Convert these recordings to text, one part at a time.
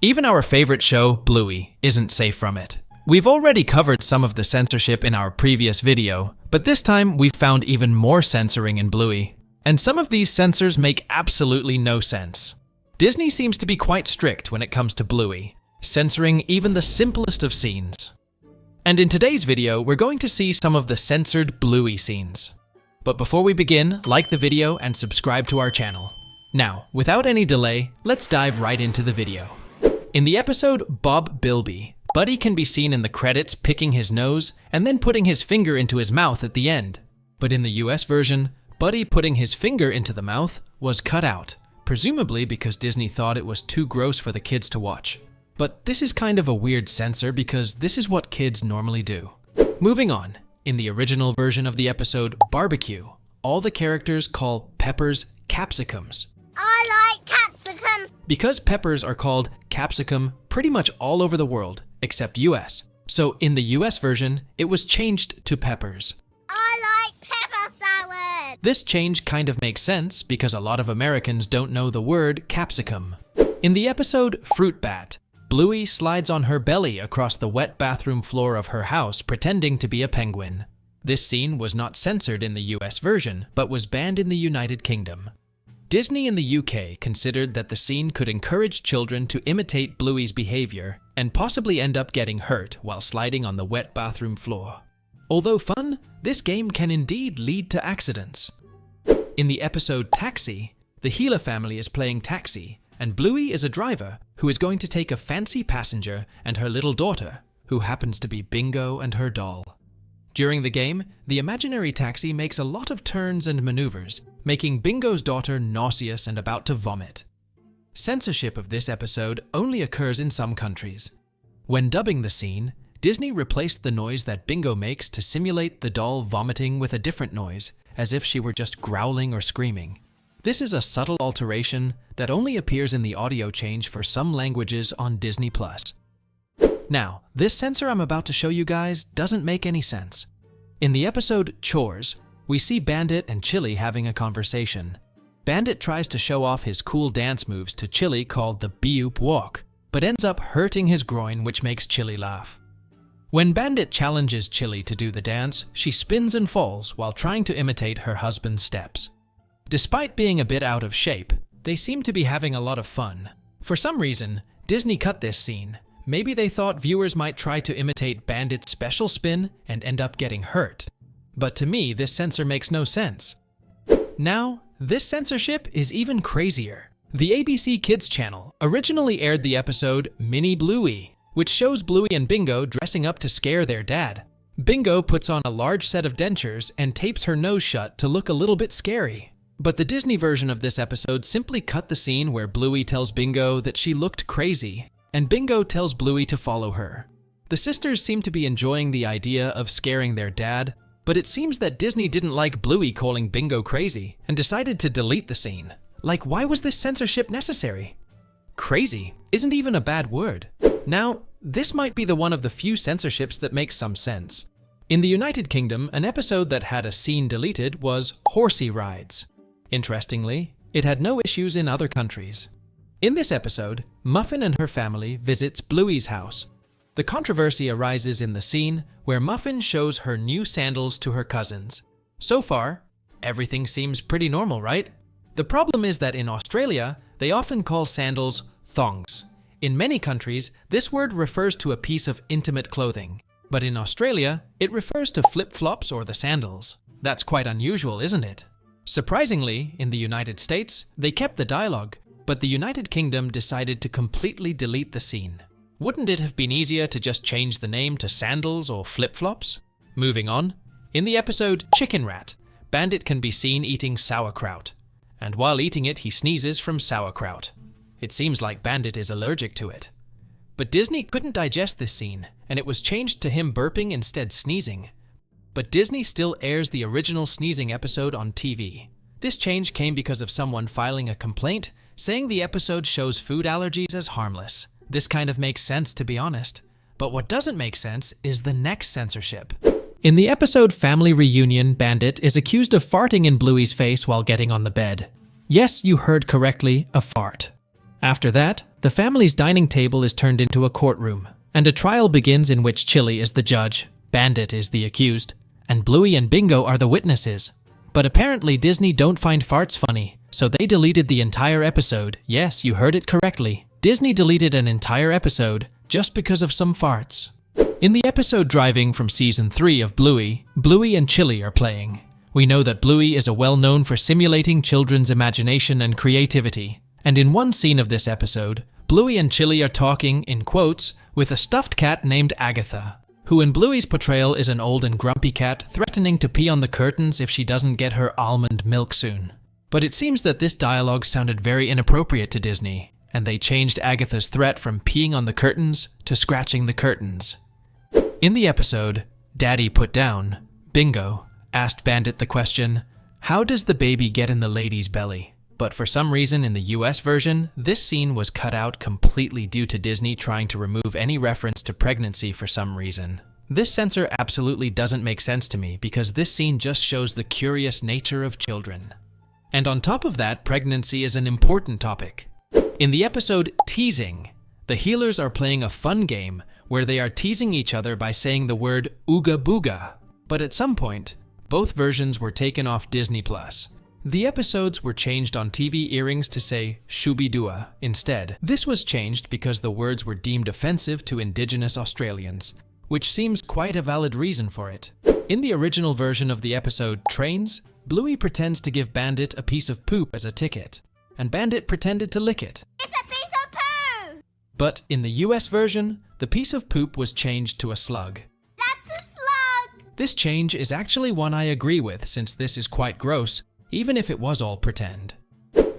Even our favorite show, Bluey, isn't safe from it. We've already covered some of the censorship in our previous video, but this time we've found even more censoring in Bluey. And some of these censors make absolutely no sense. Disney seems to be quite strict when it comes to Bluey, censoring even the simplest of scenes. And in today's video, we're going to see some of the censored Bluey scenes. But before we begin, like the video and subscribe to our channel. Now, without any delay, let's dive right into the video. In the episode Bob Bilby, Buddy can be seen in the credits picking his nose and then putting his finger into his mouth at the end. But in the US version, Buddy putting his finger into the mouth was cut out, presumably because Disney thought it was too gross for the kids to watch. But this is kind of a weird censor because this is what kids normally do. Moving on, in the original version of the episode Barbecue, all the characters call peppers capsicums. I like capsicums! Because peppers are called capsicum pretty much all over the world, except US. So in the US version, it was changed to peppers. I like pepper salad! This change kind of makes sense because a lot of Americans don't know the word capsicum. In the episode Fruit Bat, Bluey slides on her belly across the wet bathroom floor of her house pretending to be a penguin. This scene was not censored in the US version, but was banned in the United Kingdom. Disney in the UK considered that the scene could encourage children to imitate Bluey's behavior and possibly end up getting hurt while sliding on the wet bathroom floor. Although fun, this game can indeed lead to accidents. In the episode Taxi, the Gila family is playing taxi, and Bluey is a driver who is going to take a fancy passenger and her little daughter, who happens to be Bingo and her doll. During the game, the imaginary taxi makes a lot of turns and maneuvers, making Bingo's daughter nauseous and about to vomit. Censorship of this episode only occurs in some countries. When dubbing the scene, Disney replaced the noise that Bingo makes to simulate the doll vomiting with a different noise, as if she were just growling or screaming. This is a subtle alteration that only appears in the audio change for some languages on Disney+. Now, this censor I'm about to show you guys doesn't make any sense. In the episode Chores, we see Bandit and Chili having a conversation. Bandit tries to show off his cool dance moves to Chili called the Beoop Walk, but ends up hurting his groin, which makes Chili laugh. When Bandit challenges Chili to do the dance, she spins and falls while trying to imitate her husband's steps. Despite being a bit out of shape, they seem to be having a lot of fun. For some reason, Disney cut this scene. Maybe they thought viewers might try to imitate Bandit's special spin and end up getting hurt. But to me, this censor makes no sense. Now, this censorship is even crazier. The ABC Kids channel originally aired the episode Mini Bluey, which shows Bluey and Bingo dressing up to scare their dad. Bingo puts on a large set of dentures and tapes her nose shut to look a little bit scary. But the Disney version of this episode simply cut the scene where Bluey tells Bingo that she looked crazy, and Bingo tells Bluey to follow her. The sisters seem to be enjoying the idea of scaring their dad, but it seems that Disney didn't like Bluey calling Bingo crazy and decided to delete the scene. Like, why was this censorship necessary? Crazy isn't even a bad word. Now, this might be the one of the few censorships that makes some sense. In the United Kingdom, an episode that had a scene deleted was Horsey Rides. Interestingly, it had no issues in other countries. In this episode, Muffin and her family visits Bluey's house. The controversy arises in the scene where Muffin shows her new sandals to her cousins. So far, everything seems pretty normal, right? The problem is that in Australia, they often call sandals thongs. In many countries, this word refers to a piece of intimate clothing. But in Australia, it refers to flip-flops or the sandals. That's quite unusual, isn't it? Surprisingly, in the United States, they kept the dialogue, but the United Kingdom decided to completely delete the scene. Wouldn't it have been easier to just change the name to sandals or flip-flops? Moving on, in the episode Chicken Rat, Bandit can be seen eating sauerkraut. And while eating it, he sneezes from sauerkraut. It seems like Bandit is allergic to it. But Disney couldn't digest this scene, and it was changed to him burping instead sneezing. But Disney still airs the original sneezing episode on TV. This change came because of someone filing a complaint saying the episode shows food allergies as harmless. This kind of makes sense, to be honest. But what doesn't make sense is the next censorship. In the episode Family Reunion, Bandit is accused of farting in Bluey's face while getting on the bed. Yes, you heard correctly, a fart. After that, the family's dining table is turned into a courtroom, and a trial begins in which Chili is the judge, Bandit is the accused, and Bluey and Bingo are the witnesses. But apparently Disney don't find farts funny, so they deleted the entire episode. Yes, you heard it correctly. Disney deleted an entire episode just because of some farts. In the episode Driving from Season 3 of Bluey, Bluey and Chili are playing. We know that Bluey is well known for simulating children's imagination and creativity. And in one scene of this episode, Bluey and Chili are talking, in quotes, with a stuffed cat named Agatha, who in Bluey's portrayal is an old and grumpy cat threatening to pee on the curtains if she doesn't get her almond milk soon. But it seems that this dialogue sounded very inappropriate to Disney, and they changed Agatha's threat from peeing on the curtains to scratching the curtains. In the episode, Daddy Put Down, Bingo asked Bandit the question, "How does the baby get in the lady's belly?" But for some reason in the US version, this scene was cut out completely due to Disney trying to remove any reference to pregnancy for some reason. This censor absolutely doesn't make sense to me because this scene just shows the curious nature of children. And on top of that, pregnancy is an important topic. In the episode Teasing, the healers are playing a fun game where they are teasing each other by saying the word ooga booga. But at some point, both versions were taken off Disney+. The episodes were changed on TV earrings to say Shooby-Doo instead. This was changed because the words were deemed offensive to Indigenous Australians, which seems quite a valid reason for it. In the original version of the episode Trains, Bluey pretends to give Bandit a piece of poop as a ticket, and Bandit pretended to lick it. It's a piece of poo! But in the US version, the piece of poop was changed to a slug. That's a slug! This change is actually one I agree with since this is quite gross, even if it was all pretend.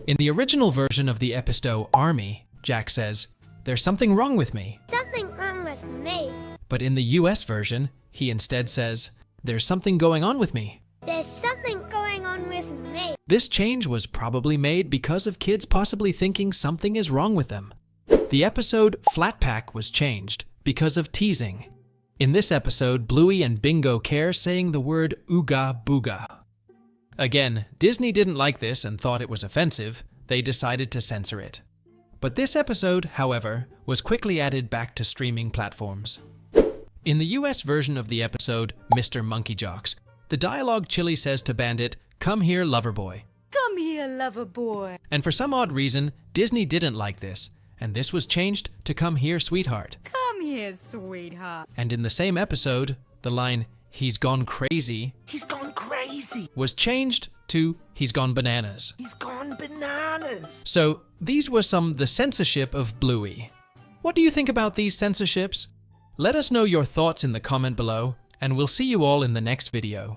In the original version of the episode Army, Jack says, "There's something wrong with me." Something wrong with me. But in the US version, he instead says, "There's something going on with me." There's something going on with me. This change was probably made because of kids possibly thinking something is wrong with them. The episode Flat Pack was changed because of teasing. In this episode, Bluey and Bingo care saying the word ooga booga. Again, Disney didn't like this and thought it was offensive. They decided to censor it. But this episode, however, was quickly added back to streaming platforms. In the US version of the episode Mr. Monkey Jocks, the dialogue Chili says to Bandit, "Come here, lover boy." Come here, lover boy. And for some odd reason, Disney didn't like this, and this was changed to "Come here, sweetheart." Come here, sweetheart. And in the same episode, the line, "He's gone crazy," He's gone crazy. was changed to "He's gone bananas." He's gone bananas. So these were the censorship of Bluey. What do you think about these censorships? Let us know your thoughts in the comment below, and we'll see you all in the next video.